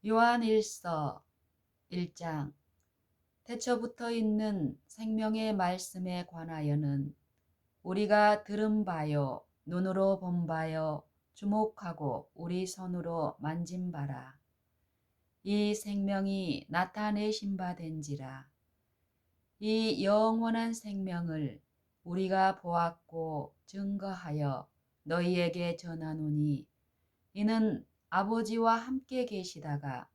요한일서 1장. 태초부터 있는 생명의 말씀에 관하여는 우리가 들은 바요 눈으로 본 바요 주목하고 우리 손으로 만진 바라. 이 생명이 나타내신 바 된지라. 이 영원한 생명을 우리가 보았고 증거하여 너희에게 전하노니 이는 아버지와 함께 계시다가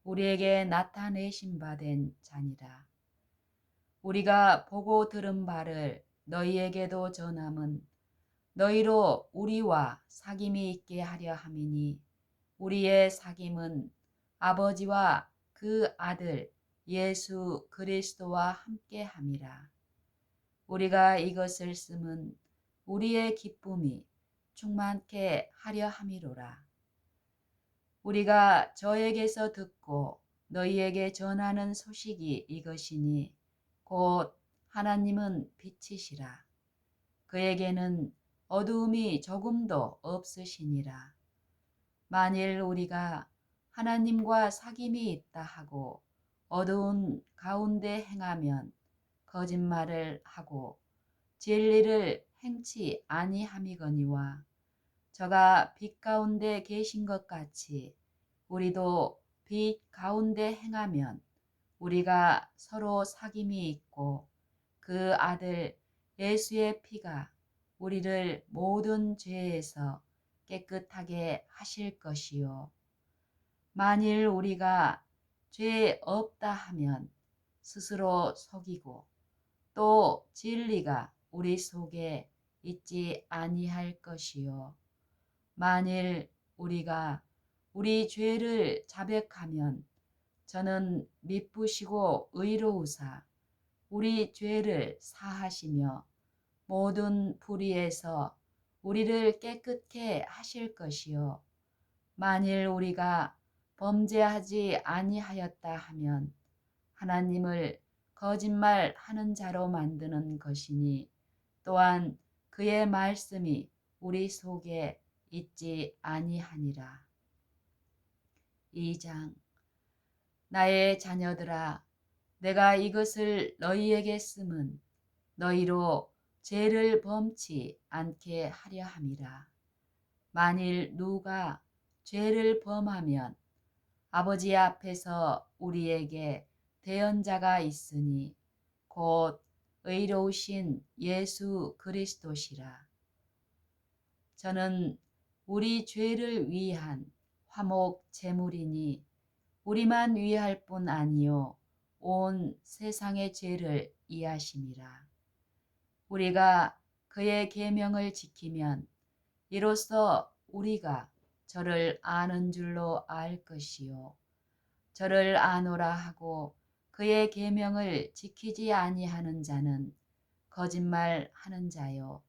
우리에게 나타내신 바 된 자니라. 우리가 보고 들은 바를 너희에게도 전함은 너희로 우리와 사귐이 있게 하려 함이니 우리의 사귐은 아버지와 그 아들 예수 그리스도와 함께 함이라. 우리가 이것을 쓰면 우리의 기쁨이 충만케 하려 함이로라. 우리가 저에게서 듣고 너희에게 전하는 소식이 이것이니 곧 하나님은 빛이시라. 그에게는 어두움이 조금도 없으시니라. 만일 우리가 하나님과 사귐이 있다 하고 어두운 가운데 행하면 거짓말을 하고 진리를 행치 아니함이거니와 저가 빛 가운데 계신 것 같이 우리도 빛 가운데 행하면 우리가 서로 사귐이 있고 그 아들 예수의 피가 우리를 모든 죄에서 깨끗하게 하실 것이요. 만일 우리가 죄 없다 하면 스스로 속이고 또 진리가 우리 속에 있지 아니할 것이요. 만일 우리가 우리 죄를 자백하면 저는 미쁘시고 의로우사 우리 죄를 사하시며 모든 불의에서 우리를 깨끗게 하실 것이요. 만일 우리가 범죄하지 아니하였다 하면 하나님을 거짓말하는 자로 만드는 것이니 또한 그의 말씀이 우리 속에 있지 아니하니라. 2장. 나의 자녀들아, 내가 이것을 너희에게 쓰면 너희로 죄를 범치 않게 하려 함이라. 만일 누가 죄를 범하면 아버지 앞에서 우리에게 대언자가 있으니 곧 의로우신 예수 그리스도시라. 저는 우리 죄를 위한 화목 제물이니 우리만 위할 뿐 아니요 온 세상의 죄를 이하심이라. 우리가 그의 계명을 지키면 이로써 우리가 저를 아는 줄로 알 것이요 저를 아노라 하고 그의 계명을 지키지 아니하는 자는 거짓말하는 자요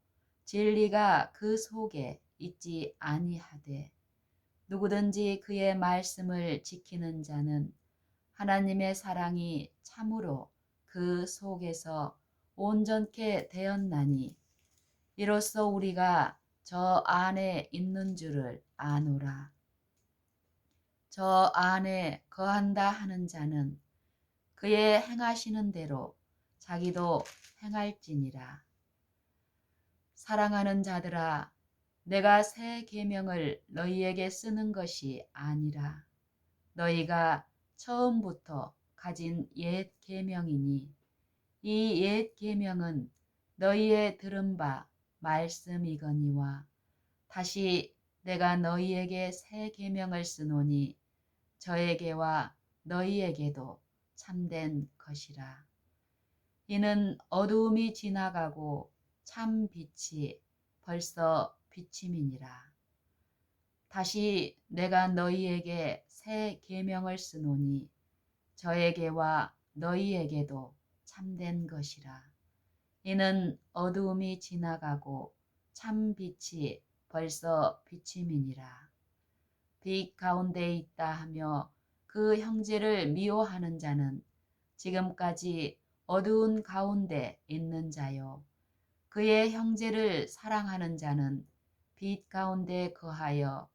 진리가 그 속에 있지 아니하되 누구든지 그의 말씀을 지키는 자는 하나님의 사랑이 참으로 그 속에서 온전케 되었나니 이로써 우리가 저 안에 있는 줄을 아노라. 저 안에 거한다 하는 자는 그의 행하시는 대로 자기도 행할지니라. 사랑하는 자들아, 내가 새 계명을 너희에게 쓰는 것이 아니라 너희가 처음부터 가진 옛 계명이니 이 옛 계명은 너희의 들은 바 말씀이거니와 다시 내가 너희에게 새 계명을 쓰노니 저에게와 너희에게도 참된 것이라. 이는 어두움이 지나가고 참 빛이 벌써 비침이니라. 다시 내가 너희에게 새 계명을 쓰노니 저에게와 너희에게도 참된 것이라. 이는 어두움이 지나가고 참 빛이 벌써 비침이니라. 빛 가운데 있다 하며 그 형제를 미워하는 자는 지금까지 어두운 가운데 있는 자요. 그의 형제를 사랑하는 자는 빛 가운데 거하여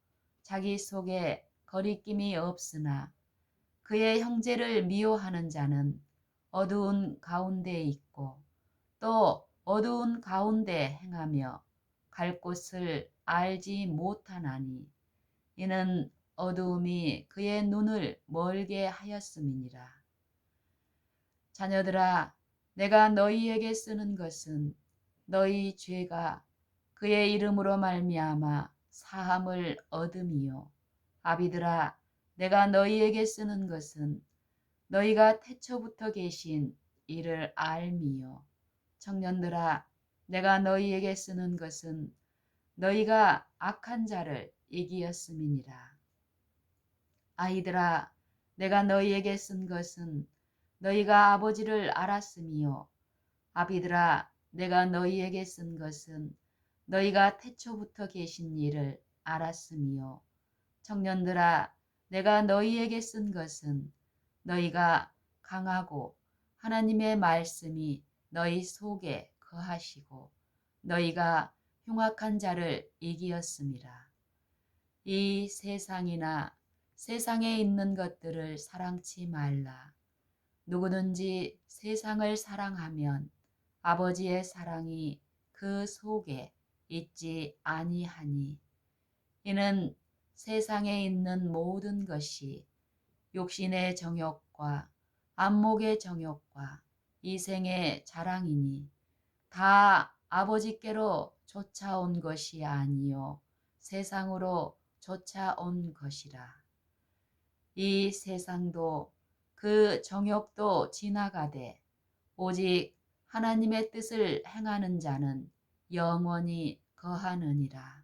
자기 속에 거리낌이 없으나 그의 형제를 미워하는 자는 어두운 가운데에 있고 또 어두운 가운데 행하며 갈 곳을 알지 못하나니 이는 어두움이 그의 눈을 멀게 하였음이니라. 자녀들아, 내가 너희에게 쓰는 것은 너희 죄가 그의 이름으로 말미암아 사함을 얻음이요. 아비들아, 내가 너희에게 쓰는 것은 너희가 태초부터 계신 이를 알미요. 청년들아, 내가 너희에게 쓰는 것은 너희가 악한 자를 이기었음이니라. 아이들아, 내가 너희에게 쓴 것은 너희가 아버지를 알았음이요. 아비들아, 내가 너희에게 쓴 것은 너희가 태초부터 계신 이를 알았음이요. 청년들아, 내가 너희에게 쓴 것은 너희가 강하고 하나님의 말씀이 너희 속에 거하시고 너희가 흉악한 자를 이기었음이라. 이 세상이나 세상에 있는 것들을 사랑치 말라. 누구든지 세상을 사랑하면 아버지의 사랑이 그 속에 있지 아니하니 이는 세상에 있는 모든 것이 육신의 정욕과 안목의 정욕과 이생의 자랑이니 다 아버지께로 쫓아온 것이 아니요 세상으로 쫓아온 것이라. 이 세상도 그 정욕도 지나가되 오직 하나님의 뜻을 행하는 자는 영원히 거하느니라.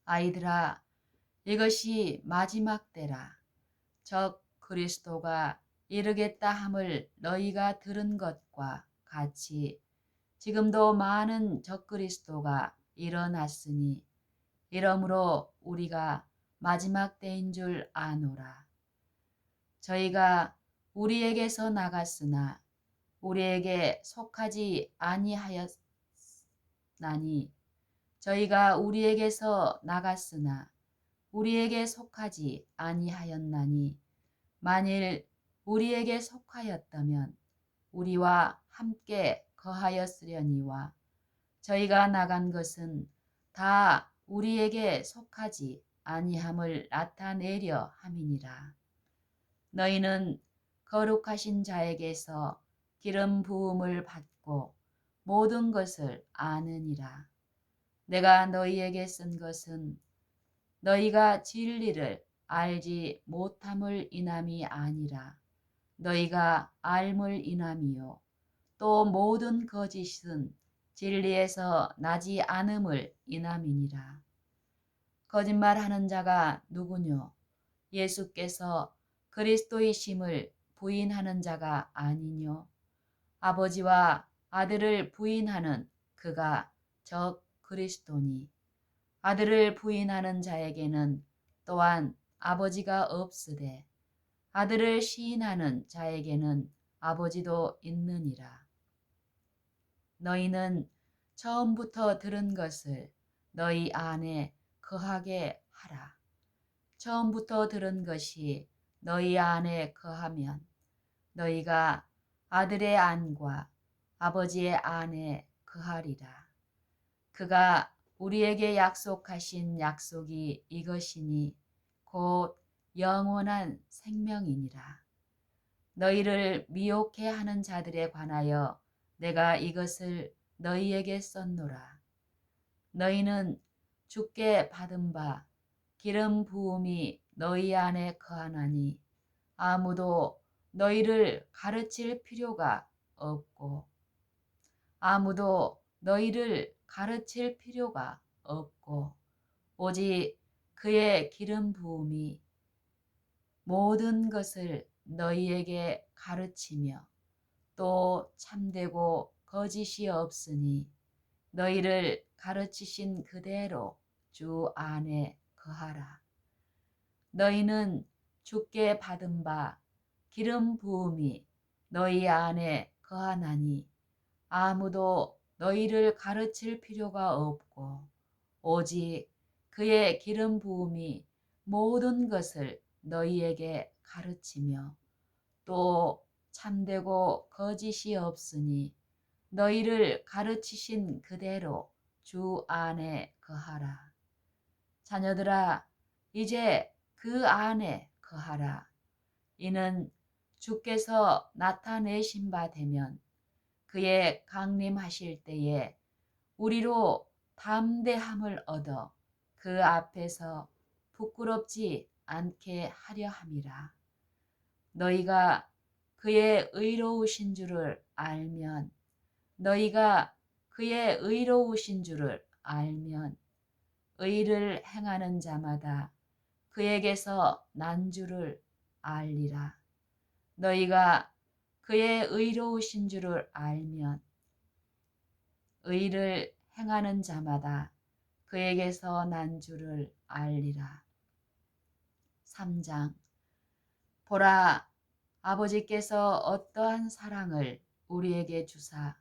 아이들아, 이것이 마지막 때라. 적 그리스도가 이르겠다 함을 너희가 들은 것과 같이 지금도 많은 적 그리스도가 일어났으니 이러므로 우리가 마지막 때인 줄 아노라. 저희가 우리에게서 나갔으나 우리에게 속하지 아니하였나니 저희가 우리에게서 나갔으나 우리에게 속하지 아니하였나니 만일 우리에게 속하였다면 우리와 함께 거하였으려니와 저희가 나간 것은 다 우리에게 속하지 아니함을 나타내려 함이니라. 너희는 거룩하신 자에게서 기름 부음을 받고 모든 것을 아느니라. 내가 너희에게 쓴 것은 너희가 진리를 알지 못함을 인함이 아니라 너희가 알물 인함이요 또 모든 거짓은 진리에서 나지 않음을 인함이니라. 거짓말하는 자가 누구뇨? 예수께서 그리스도이심을 부인하는 자가 아니뇨? 아버지와 아들을 부인하는 그가 적 그리스도니 아들을 부인하는 자에게는 또한 아버지가 없으되 아들을 시인하는 자에게는 아버지도 있느니라. 너희는 처음부터 들은 것을 너희 안에 거하게 하라. 처음부터 들은 것이 너희 안에 거하면 너희가 아들의 안과 아버지의 안에 거하리라. 그가 우리에게 약속하신 약속이 이것이니 곧 영원한 생명이니라. 너희를 미혹해 하는 자들에 관하여 내가 이것을 너희에게 썼노라. 너희는 주께 받은 바 기름 부음이 너희 안에 거하나니 아무도 너희를 가르칠 필요가 없고 아무도 너희를 가르칠 필요가 없고 오직 그의 기름 부음이 모든 것을 너희에게 가르치며 또 참되고 거짓이 없으니 너희를 가르치신 그대로 주 안에 거하라. 너희는 주께 받은 바 기름 부음이 너희 안에 거하나니 아무도 너희를 가르칠 필요가 없고 오직 그의 기름 부음이 모든 것을 너희에게 가르치며 또 참되고 거짓이 없으니 너희를 가르치신 그대로 주 안에 거하라. 자녀들아, 이제 그 안에 거하라. 이는 주께서 나타내신 바 되면 그의 강림하실 때에 우리로 담대함을 얻어 그 앞에서 부끄럽지 않게 하려 함이라. 너희가 그의 의로우신 줄을 알면 너희가 그의 의로우신 줄을 알면 의를 행하는 자마다 그에게서 난 줄을 알리라. 너희가 그의 의로우신 줄을 알면 의를 행하는 자마다 그에게서 난 줄을 알리라. 3장. 보라, 아버지께서 어떠한 사랑을 우리에게 주사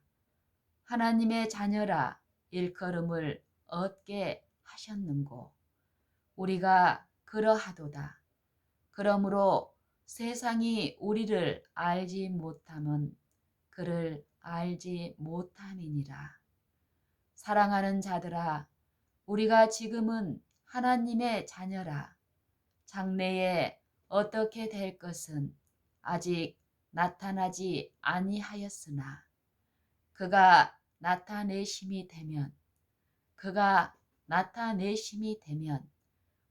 하나님의 자녀라 일컬음을 얻게 하셨는고. 우리가 그러하도다. 그러므로 세상이 우리를 알지 못함은 그를 알지 못함이니라. 사랑하는 자들아, 우리가 지금은 하나님의 자녀라. 장래에 어떻게 될 것은 아직 나타나지 아니하였으나 그가 나타내심이 되면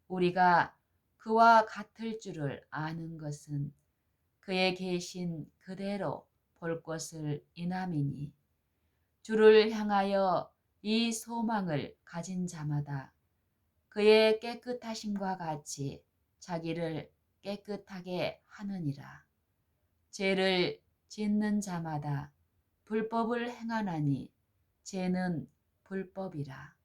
우리가 그와 같을 줄을 아는 것은 그의 계신 그대로 볼 것을 인함이니 주를 향하여 이 소망을 가진 자마다 그의 깨끗하심과 같이 자기를 깨끗하게 하느니라. 죄를 짓는 자마다 불법을 행하나니 죄는 불법이라.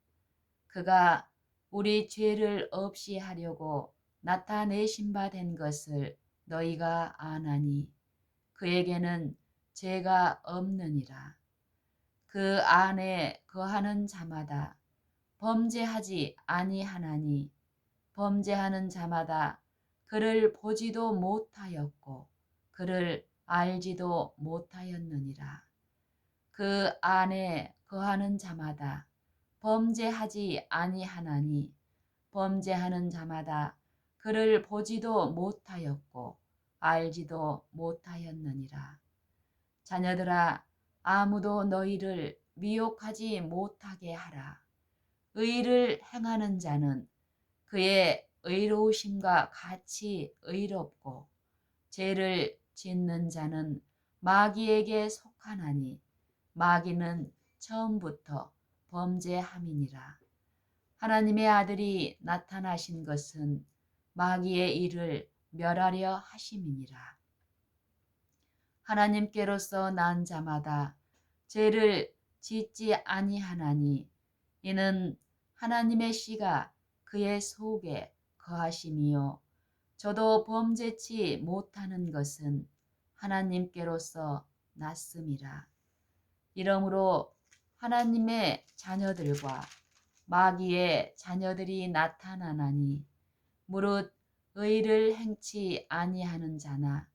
그가 우리 죄를 없이 하려고 나타내신 바 된 것을 너희가 아나니 그에게는 죄가 없느니라. 그 안에 거하는 자마다 범죄하지 아니하나니 범죄하는 자마다 그를 보지도 못하였고 그를 알지도 못하였느니라. 그 안에 거하는 자마다 범죄하지 아니하나니 범죄하는 자마다 그를 보지도 못하였고 알지도 못하였느니라. 자녀들아, 아무도 너희를 미혹하지 못하게 하라. 의를 행하는 자는 그의 의로우심과 같이 의롭고 죄를 짓는 자는 마귀에게 속하나니 마귀는 처음부터 범죄함이니라. 하나님의 아들이 나타나신 것은 마귀의 일을 멸하려 하심이니라. 하나님께로서 난 자마다 죄를 짓지 아니하나니 이는 하나님의 씨가 그의 속에 거하심이요 저도 범죄치 못하는 것은 하나님께로서 났음이라. 이러므로 하나님의 자녀들과 마귀의 자녀들이 나타나나니 무릇 의를 행치 아니하는 자나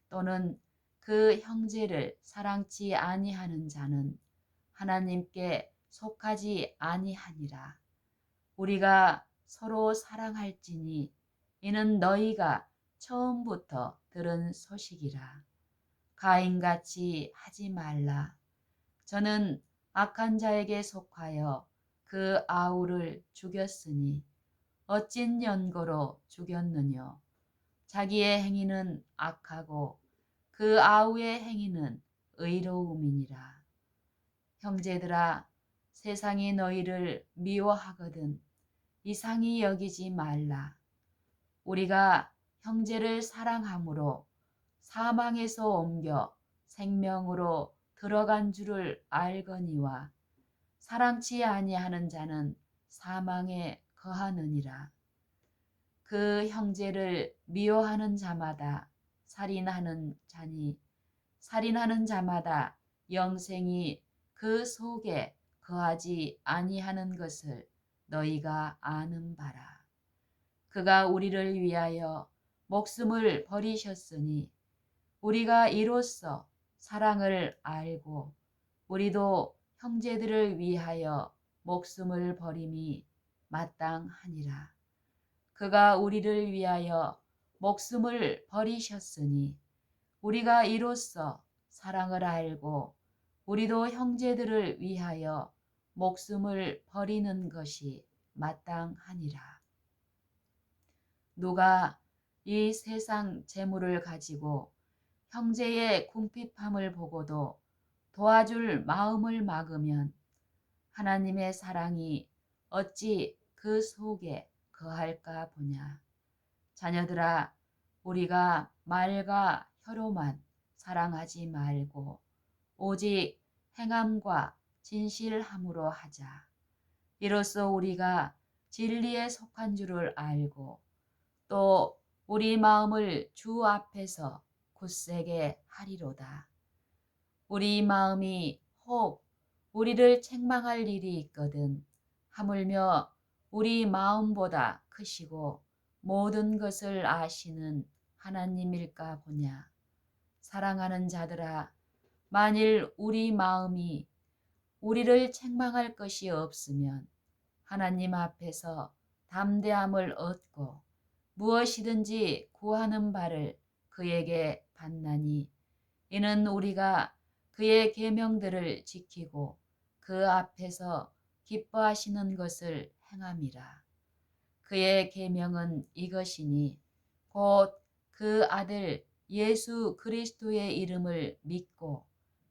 또는 그 형제를 사랑치 아니하는 자는 하나님께 속하지 아니하니라. 우리가 서로 사랑할지니 이는 너희가 처음부터 들은 소식이라. 가인같이 하지 말라. 저는 악한 자에게 속하여 그 아우를 죽였으니 어찐 연고로 죽였느뇨. 자기의 행위는 악하고 그 아우의 행위는 의로움이니라. 형제들아, 세상이 너희를 미워하거든 이상히 여기지 말라. 우리가 형제를 사랑함으로 사망에서 옮겨 생명으로 들어간 줄을 알거니와 사랑치 아니하는 자는 사망에 거하느니라. 그 형제를 미워하는 자마다 살인하는 자니 살인하는 자마다 영생이 그 속에 거하지 아니하는 것을 너희가 아는 바라. 그가 우리를 위하여 목숨을 버리셨으니 우리가 이로써 사랑을 알고 우리도 형제들을 위하여 목숨을 버림이 마땅하니라. 그가 우리를 위하여 목숨을 버리셨으니 우리가 이로써 사랑을 알고 우리도 형제들을 위하여 목숨을 버리는 것이 마땅하니라. 누가 이 세상 재물을 가지고 형제의 궁핍함을 보고도 도와줄 마음을 막으면 하나님의 사랑이 어찌 그 속에 거할까 보냐. 자녀들아, 우리가 말과 혀로만 사랑하지 말고 오직 행함과 진실함으로 하자. 이로써 우리가 진리에 속한 줄을 알고 또 우리 마음을 주 앞에서 굳세게 하리로다. 우리 마음이 혹 우리를 책망할 일이 있거든 하물며 우리 마음보다 크시고 모든 것을 아시는 하나님일까 보냐. 사랑하는 자들아, 만일 우리 마음이 우리를 책망할 것이 없으면 하나님 앞에서 담대함을 얻고 무엇이든지 구하는 바를 그에게 받나니 이는 우리가 그의 계명들을 지키고 그 앞에서 기뻐하시는 것을 행함이라. 그의 계명은 이것이니 곧 그 아들 예수 그리스도의 이름을 믿고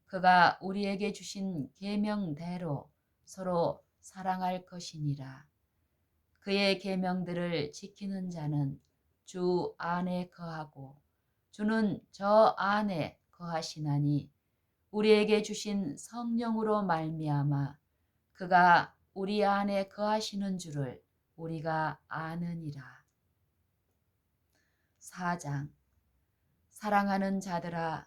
그가 우리에게 주신 계명대로 서로 사랑할 것이니라. 그의 계명들을 지키는 자는 주 안에 거하고 주는 저 안에 거하시나니 우리에게 주신 성령으로 말미암아 그가 우리 안에 거하시는 줄을 우리가 아느니라. 4장. 사랑하는 자들아,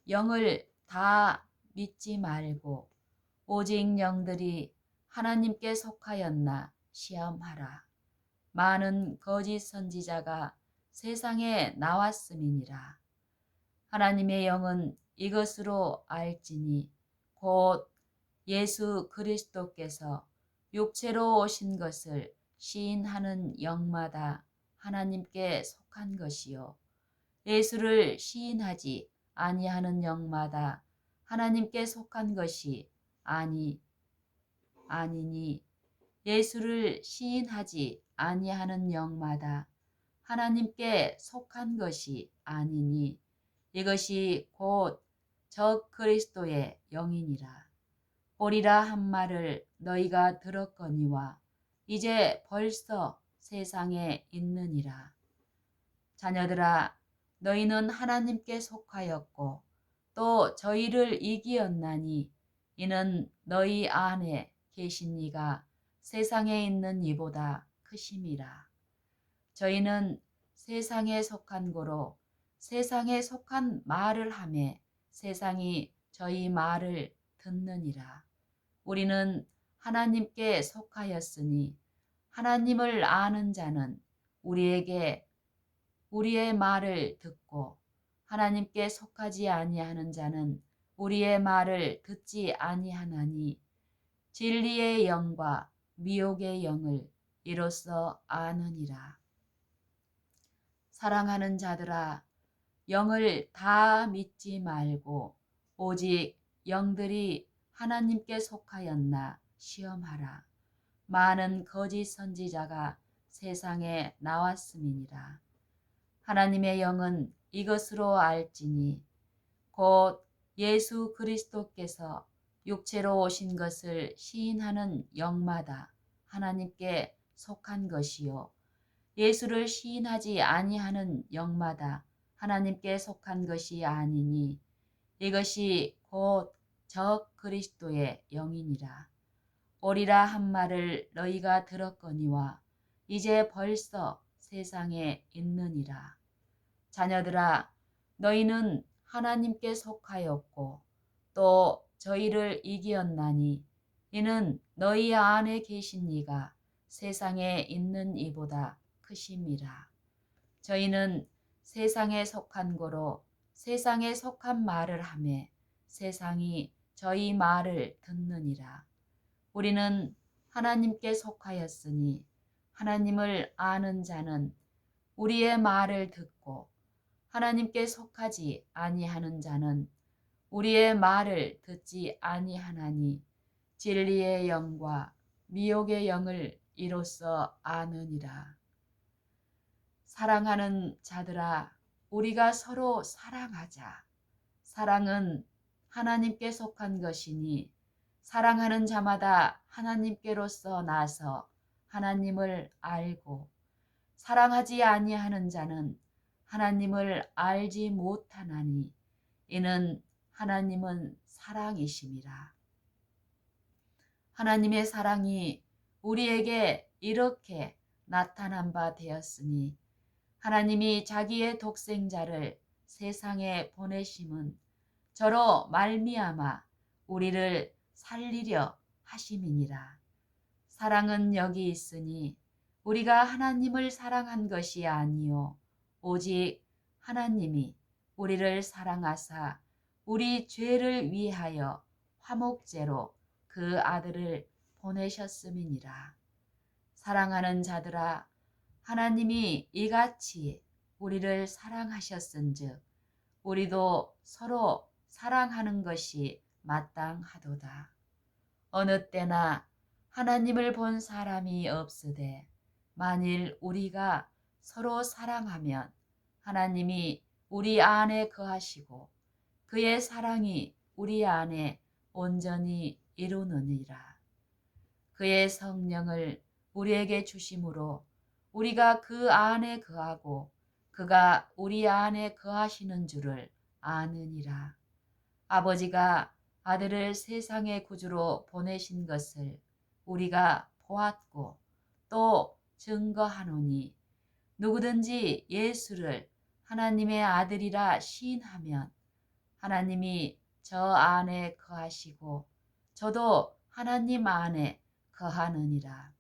영을 다 믿지 말고 오직 영들이 하나님께 속하였나 시험하라. 많은 거짓 선지자가 세상에 나왔음이니라. 하나님의 영은 이것으로 알지니 곧 예수 그리스도께서 육체로 오신 것을 시인하는 영마다 하나님께 속한 것이요 예수를 시인하지 아니하는 영마다 하나님께 속한 것이 아니니 예수를 시인하지 아니하는 영마다 하나님께 속한 것이 아니니 이것이 곧 적 그리스도의 영이니라. 보리라 한 말을 너희가 들었거니와 이제 벌써 세상에 있느니라. 자녀들아, 너희는 하나님께 속하였고 또 저희를 이기었나니 이는 너희 안에 계신 이가 세상에 있는 이보다 크심이라. 저희는 세상에 속한 고로 세상에 속한 말을 하매 세상이 저희 말을 듣느니라. 우리는 하나님께 속하였으니 하나님을 아는 자는 우리에게 우리의 말을 듣고 하나님께 속하지 아니하는 자는 우리의 말을 듣지 아니하나니 진리의 영과 미혹의 영을 이로써 아느니라. 사랑하는 자들아, 영을 다 믿지 말고 오직 영들이 하나님께 속하였나 시험하라. 많은 거짓 선지자가 세상에 나왔음이니라. 하나님의 영은 이것으로 알지니 곧 예수 그리스도께서 육체로 오신 것을 시인하는 영마다 하나님께 속한 것이요 예수를 시인하지 아니하는 영마다 하나님께 속한 것이 아니니 이것이 곧 적 그리스도의 영이니라. 오리라 한 말을 너희가 들었거니와 이제 벌써 세상에 있느니라. 자녀들아, 너희는 하나님께 속하였고 또 저희를 이기었나니 이는 너희 안에 계신 이가 세상에 있는 이보다 크심이라. 저희는 세상에 속한 고로 세상에 속한 말을 하매 세상이 저희 말을 듣느니라. 우리는 하나님께 속하였으니 하나님을 아는 자는 우리의 말을 듣고 하나님께 속하지 아니하는 자는 우리의 말을 듣지 아니하나니 진리의 영과 미혹의 영을 이로써 아느니라. 사랑하는 자들아, 우리가 서로 사랑하자. 사랑은 하나님께 속한 것이니 사랑하는 자마다 하나님께로서 나서 하나님을 알고 사랑하지 아니하는 자는 하나님을 알지 못하나니 이는 하나님은 사랑이심이라. 하나님의 사랑이 우리에게 이렇게 나타난 바 되었으니 하나님이 자기의 독생자를 세상에 보내심은 저로 말미암아 우리를 살리려 하심이니라. 사랑은 여기 있으니 우리가 하나님을 사랑한 것이 아니요 오직 하나님이 우리를 사랑하사 우리 죄를 위하여 화목제로 그 아들을 보내셨음이니라. 사랑하는 자들아, 하나님이 이같이 우리를 사랑하셨은즉 우리도 서로 사랑하는 것이 마땅하도다. 어느 때나 하나님을 본 사람이 없으되 만일 우리가 서로 사랑하면 하나님이 우리 안에 거하시고 그의 사랑이 우리 안에 온전히 이루느니라. 그의 성령을 우리에게 주심으로 우리가 그 안에 거하고 그가 우리 안에 거하시는 줄을 아느니라. 아버지가 아들을 세상의 구주로 보내신 것을 우리가 보았고 또 증거하노니 누구든지 예수를 하나님의 아들이라 시인하면 하나님이 저 안에 거하시고 저도 하나님 안에 거하느니라.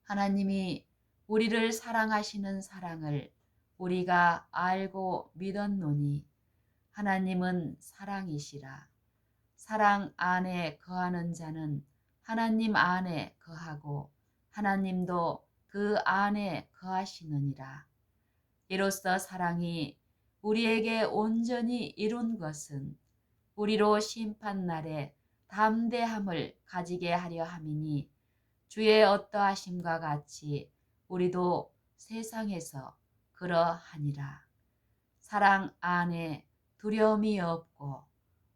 하나님이 우리를 사랑하시는 사랑을 우리가 알고 믿었노니 하나님은 사랑이시라. 사랑 안에 거하는 자는 하나님 안에 거하고 하나님도 그 안에 거하시느니라. 이로써 사랑이 우리에게 온전히 이룬 것은 우리로 심판날에 담대함을 가지게 하려 함이니 주의 어떠하심과 같이 우리도 세상에서 그러하니라. 사랑 안에 두려움이 없고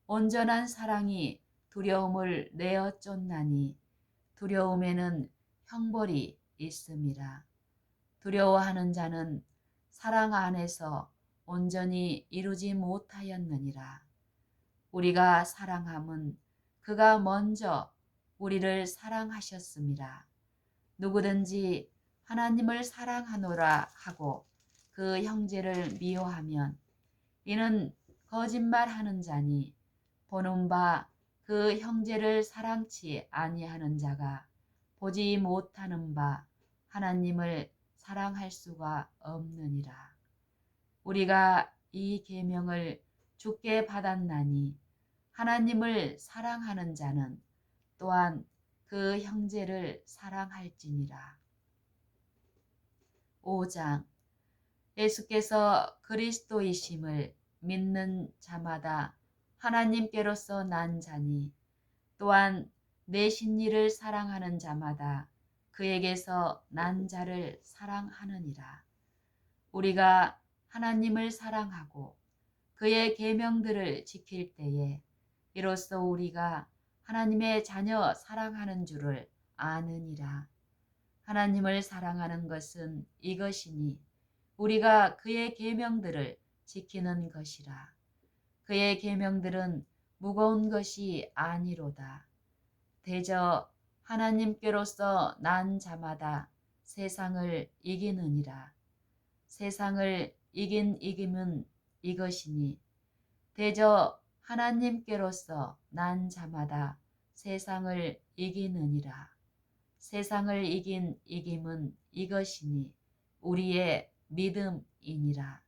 온전한 사랑이 두려움을 내어 쫓나니 두려움에는 형벌이 있음이라. 두려워하는 자는 사랑 안에서 온전히 이루지 못하였느니라. 우리가 사랑함은 그가 먼저 우리를 사랑하셨음이라. 누구든지 하나님을 사랑하노라 하고 그 형제를 미워하면 이는 거짓말하는 자니 보는 바 그 형제를 사랑치 아니하는 자가 보지 못하는 바 하나님을 사랑할 수가 없느니라. 우리가 이 계명을 주께 받았나니 하나님을 사랑하는 자는 또한 그 형제를 사랑할지니라. 5장. 예수께서 그리스도이심을 믿는 자마다 하나님께로서 난 자니 또한 내신 이를 사랑하는 자마다 그에게서 난 자를 사랑하느니라. 우리가 하나님을 사랑하고 그의 계명들을 지킬 때에 이로써 우리가 하나님의 자녀 사랑하는 줄을 아느니라. 하나님을 사랑하는 것은 이것이니 우리가 그의 계명들을 지키는 것이라. 그의 계명들은 무거운 것이 아니로다. 대저 하나님께로서 난 자마다 세상을 이기느니라. 세상을 이긴 이김은 이것이니 대저 하나님께로서 난 자마다 세상을 이기느니라. 세상을 이긴 이김은 이것이니 우리의 믿음이니라. 성령이니라.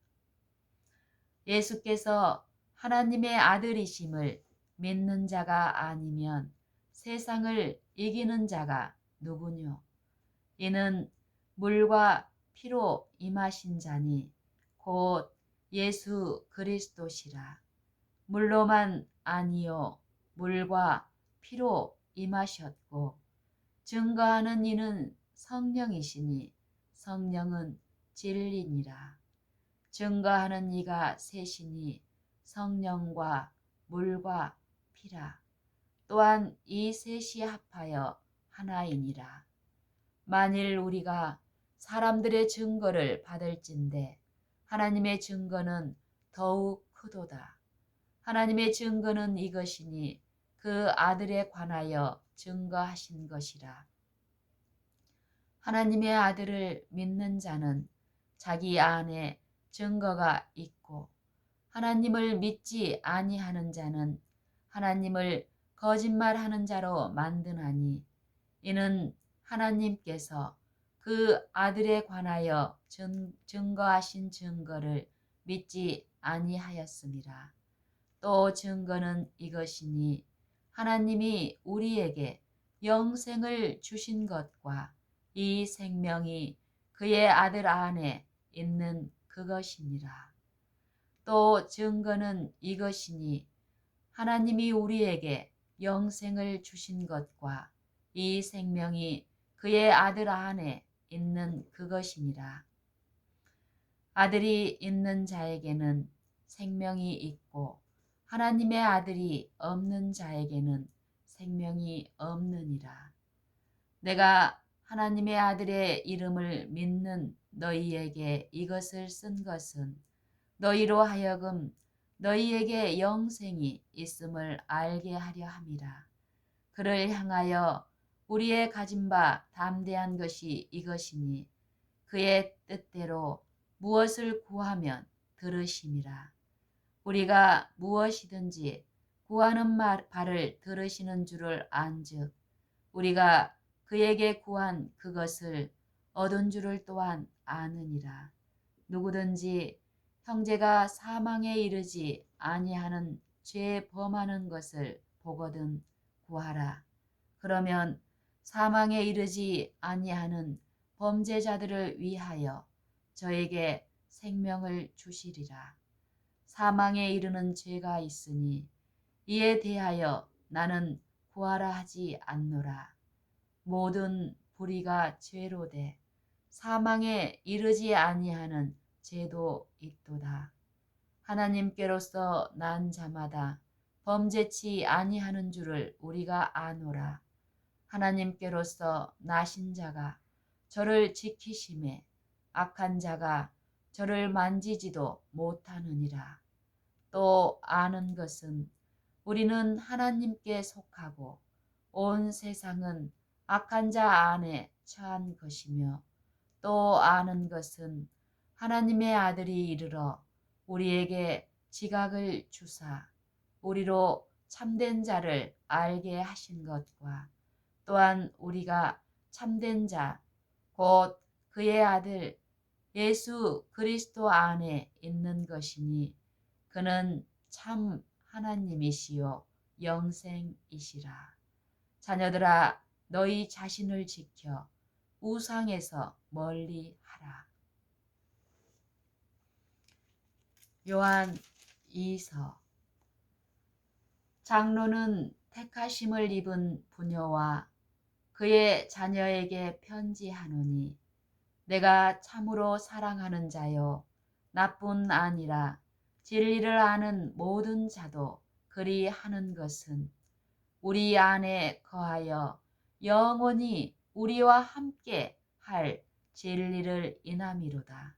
예수께서 하나님의 아들이심을 믿는 자가 아니면 세상을 이기는 자가 누구뇨? 이는 물과 피로 임하신 자니 곧 예수 그리스도시라. 물로만 아니요 물과 피로 임하셨고 증거하는 이는 성령이시니 성령은 진리니라. 증거하는 이가 셋이니 성령과 물과 피라. 또한 이 셋이 합하여 하나이니라. 만일 우리가 사람들의 증거를 받을진대 하나님의 증거는 더욱 크도다. 하나님의 증거는 이것이니 그 아들에 관하여 증거하신 것이라. 하나님의 아들을 믿는 자는 자기 안에 증거가 있고 하나님을 믿지 아니하는 자는 하나님을 거짓말하는 자로 만드나니 이는 하나님께서 그 아들에 관하여 증거하신 증거를 믿지 아니하였음이라. 또 증거는 이것이니 하나님이 우리에게 영생을 주신 것과 이 생명이 그의 아들 안에 있는 그것이니라. 또 증거는 이것이니 하나님이 우리에게 영생을 주신 것과 이 생명이 그의 아들 안에 있는 그것이니라. 아들이 있는 자에게는 생명이 있고 하나님의 아들이 없는 자에게는 생명이 없느니라. 내가 하나님의 아들의 이름을 믿는 너희에게 이것을 쓴 것은 너희로 하여금 너희에게 영생이 있음을 알게 하려 함이라. 그를 향하여 우리의 가진 바 담대한 것이 이것이니 그의 뜻대로 무엇을 구하면 들으심이라. 우리가 무엇이든지 구하는 바를 들으시는 줄을 안즉 우리가 그에게 구한 그것을 얻은 줄을 또한 아느니라. 누구든지 형제가 사망에 이르지 아니하는 죄 범하는 것을 보거든 구하라. 그러면 사망에 이르지 아니하는 범죄자들을 위하여 저에게 생명을 주시리라. 사망에 이르는 죄가 있으니 이에 대하여 나는 구하라 하지 않노라. 모든 불의가 죄로되 사망에 이르지 아니하는 죄도 있도다. 하나님께로서 난 자마다 범죄치 아니하는 줄을 우리가 아노라. 하나님께로서 나신 자가 저를 지키심에 악한 자가 저를 만지지도 못하느니라. 또 아는 것은 우리는 하나님께 속하고 온 세상은 악한 자 안에 처한 것이며 또 아는 것은 하나님의 아들이 이르러 우리에게 지각을 주사 우리로 참된 자를 알게 하신 것과 또한 우리가 참된 자 곧 그의 아들 예수 그리스도 안에 있는 것이니 그는 참 하나님이시요 영생이시라. 자녀들아 너희 자신을 지켜 우상에서 멀리 하라. 요한 2서. 장로는 택하심을 입은 부녀와 그의 자녀에게 편지하노니 내가 참으로 사랑하는 자요 나뿐 아니라 진리를 아는 모든 자도 그리 하는 것은 우리 안에 거하여 영원히 우리와 함께 할 진리를 인함이로다.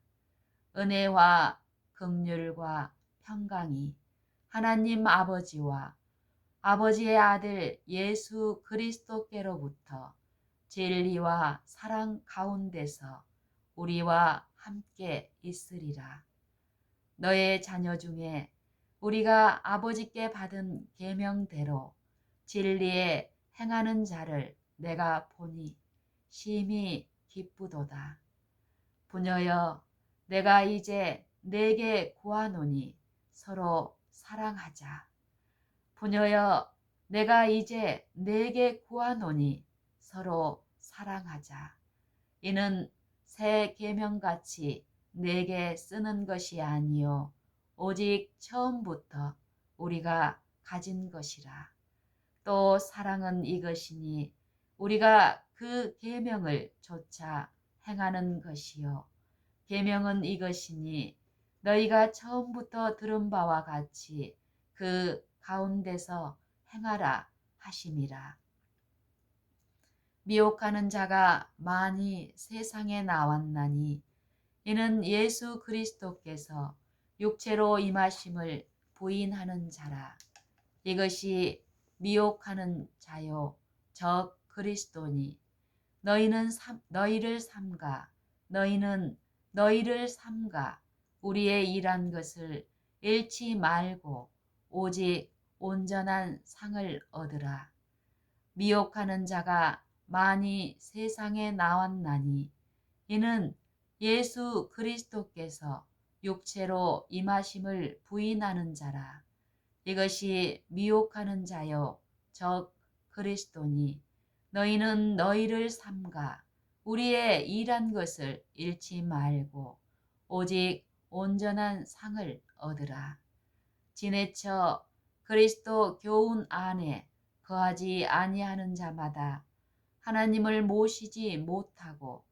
은혜와 긍휼과 평강이 하나님 아버지와 아버지의 아들 예수 그리스도께로부터 진리와 사랑 가운데서 우리와 함께 있으리라. 너의 자녀 중에 우리가 아버지께 받은 계명대로 진리에 행하는 자를 내가 보니 심히 기쁘도다. 부녀여 내가 이제 내게 구하노니 서로 사랑하자. 부녀여, 내가 이제 내게 구하노니 서로 사랑하자. 이는 새 계명같이 내게 쓰는 것이 아니요 오직 처음부터 우리가 가진 것이라. 또 사랑은 이것이니 우리가 그 계명을 조차 행하는 것이요 계명은 이것이니 너희가 처음부터 들은 바와 같이 그 가운데서 행하라 하심이라. 미혹하는 자가 많이 세상에 나왔나니 이는 예수 그리스도께서 육체로 임하심을 부인하는 자라. 이것이 미혹하는 자요 적 그리스도니 너희를 삼가 너희는 너희를 삼가 우리의 일한 것을 잃지 말고 오직 온전한 상을 얻으라. 미혹하는 자가 많이 세상에 나왔나니 이는 예수 그리스도께서 육체로 임하심을 부인하는 자라. 이것이 미혹하는 자요 적 그리스도니 너희는 너희를 삼가 우리의 일한 것을 잃지 말고 오직 온전한 상을 얻으라. 지내쳐 그리스도 교훈 안에 거하지 아니하는 자마다 하나님을 모시지 못하고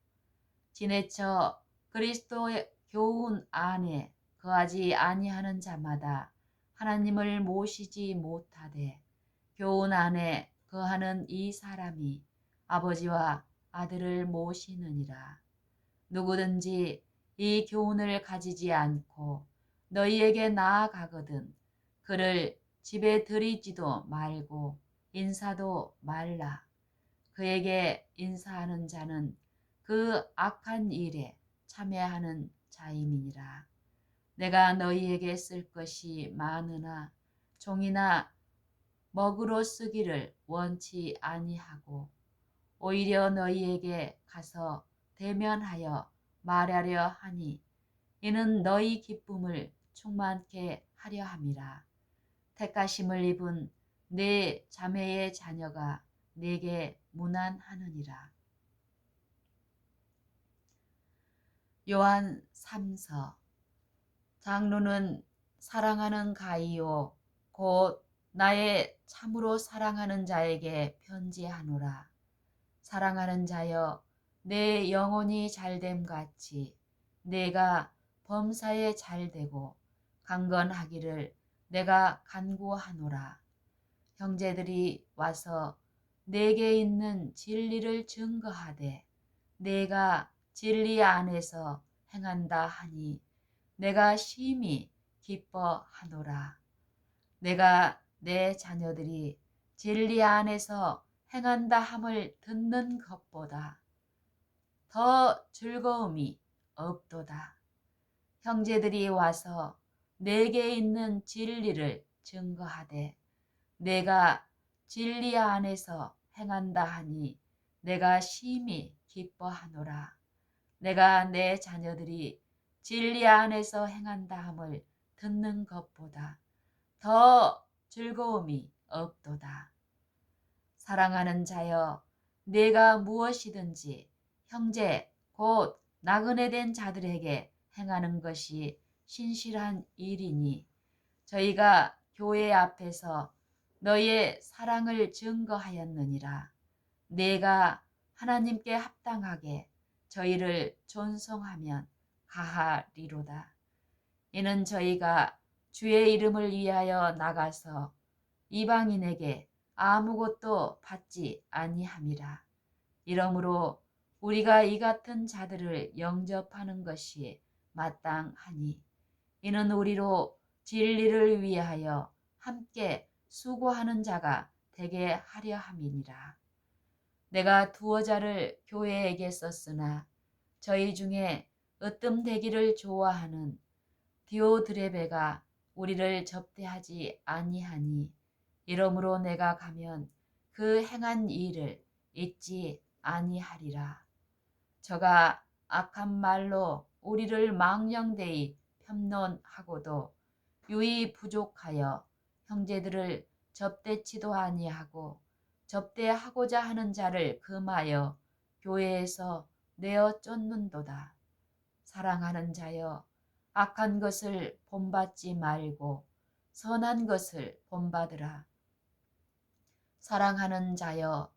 지내쳐 그리스도의 교훈 안에 거하지 아니하는 자마다 하나님을 모시지 못하되 교훈 안에 거하는 이 사람이 아버지와 아들을 모시느니라. 누구든지 이 교훈을 가지지 않고 너희에게 나아가거든 그를 집에 들이지도 말고 인사도 말라. 그에게 인사하는 자는 그 악한 일에 참여하는 자임이니라. 내가 너희에게 쓸 것이 많으나 종이나 먹으로 쓰기를 원치 아니하고 오히려 너희에게 가서 대면하여 말하려 하니 이는 너희 기쁨을 충만케 하려 함이라. 택하심을 입은 내 자매의 자녀가 내게 문안하느니라. 요한 3서. 장로는 사랑하는 가이요 곧 나의 참으로 사랑하는 자에게 편지하노라. 사랑하는 자여, 내 영혼이 잘됨 같이 내가 범사에 잘되고 강건하기를 내가 간구하노라. 형제들이 와서 내게 있는 진리를 증거하되 내가 진리 안에서 행한다 하니 내가 심히 기뻐하노라. 내가 내 자녀들이 진리 안에서 행한다 함을 듣는 것보다 더 즐거움이 없도다. 형제들이 와서 내게 있는 진리를 증거하되 내가 진리 안에서 행한다 하니 내가 심히 기뻐하노라. 내가 내 자녀들이 진리 안에서 행한다 함을 듣는 것보다 더 즐거움이 없도다. 사랑하는 자여, 내가 무엇이든지 형제 곧 나그네 된 자들에게 행하는 것이 신실한 일이니 저희가 교회 앞에서 너의 사랑을 증거하였느니라. 내가 하나님께 합당하게 저희를 존송하면 가하리로다. 이는 저희가 주의 이름을 위하여 나가서 이방인에게 아무것도 받지 아니함이라. 이러므로 우리가 이 같은 자들을 영접하는 것이 마땅하니 이는 우리로 진리를 위하여 함께 수고하는 자가 되게 하려 함이니라. 내가 두어 자를 교회에게 썼으나 저희 중에 으뜸되기를 좋아하는 디오드레베가 우리를 접대하지 아니하니 이러므로 내가 가면 그 행한 일을 잊지 아니하리라. 저가 악한 말로 우리를 망령되이 편론하고도 유이 부족하여 형제들을 접대치도 아니하고 접대하고자 하는 자를 금하여 교회에서 내어 쫓는도다. 사랑하는 자여, 악한 것을 본받지 말고 선한 것을 본받으라. 사랑하는 자여,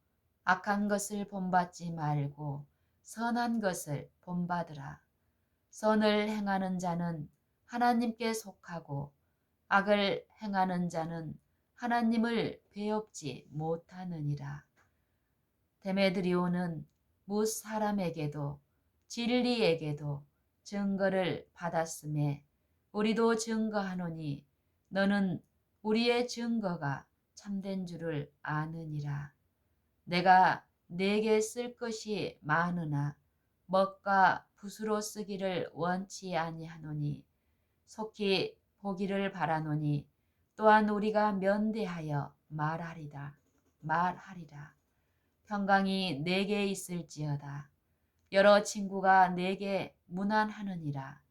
악한 것을 본받지 말고 선한 것을 본받으라. 선을 행하는 자는 하나님께 속하고 악을 행하는 자는 하나님을 배웁지 못하느니라. 데메드리오는 뭇 사람에게도 진리에게도 증거를 받았음에 우리도 증거하노니 너는 우리의 증거가 참된 줄을 아느니라. 내가 네게 쓸 것이 많으나 먹과 붓으로 쓰기를 원치 아니하노니 속히 보기를 바라노니 또한 우리가 면대하여 말하리라. 평강이 내게 있을지어다. 여러 친구가 내게 문안하느니라.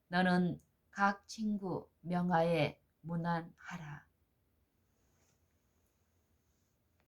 너는 각 친구 명하에 문안하라.